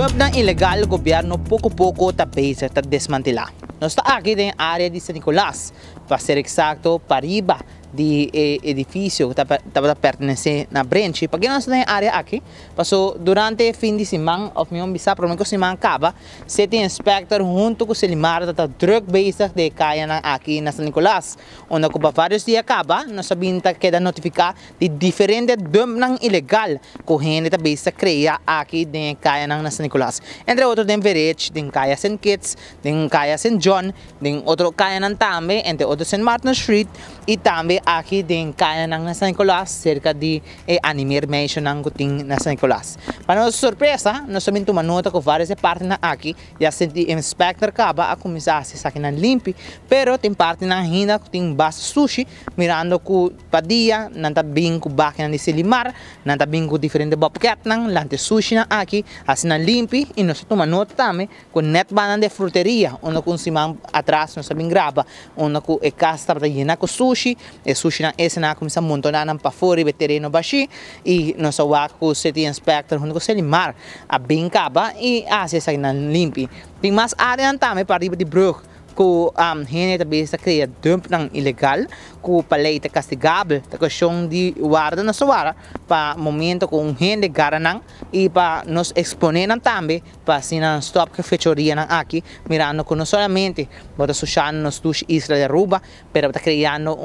dump ng ilegal, gobyerno pouco está basic está desmantelar. Nós está aqui na área de San Nicolás, para ser exacto, para riba de edifício que estava pertencendo na branch. Porque nós estamos na área aqui, passou durante o fim de semana, of minha bisa, para mim que semana acaba, se tem inspector junto com o Selimar, está drug basic de kaya na aqui na San Nicolás. Onde com vários dias acaba, nós sabemos que queda notificar de diferente dump ng ilegal que gente está basic cria aqui de kaya na San Nicolás. Entre outros, tem Verete, tem kaya St. Kitts, tem kaya St. John, tem outro kaya ng Tambe, entre outros St. Martin Street, e também aqui din kaya ng San Nicolás, cerca de Animir Mansion ng kuting na San Nicolás. Para nossa surpresa, nós também tomamos nota que várias partes na aqui, já senti inspector acaba a começar sa akin ng limpi, pero tem parte na hina kuting basa sushi, mirando ko padia, nantabing ko bakin ni Selimar, nantabing ko diferente bobcat ng lante sushi na aqui, asin ng limpi, e nós tomamos nota também com net banan de fruteria, onde kung simang atrás nós sabing graba, onde ko casta para yena ko sushi, sushi na esse na começar a montar na pafori veterano baixi e nós o city inspector junto com Selimar a bincaba e assim sai na limpi. Tem mais área também para riba de brug ko gente também está cria dump ng ilegal ko palay ta castigável ta questão de guarda na suara pa momento com gente garanang e pa nos exponer também pa sina stop que fechoria ng aqui mirando que não somente bota susciando nos duas islas de Aruba pero está criando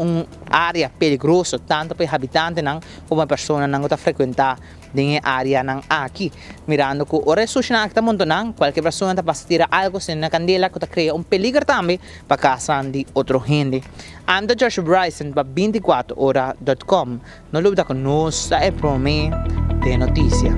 área peligroso tanto para habitantes ng como persona nang está frequentar din área ng aqui mirando que o resushi na kita mundo nang qualquer persona ta passa tira algo sin na candela que ta cria peligro também para casa de outro gente. I'm the Joshua Bryson para 24hora.com. No lubda con nos sa eprome de noticia.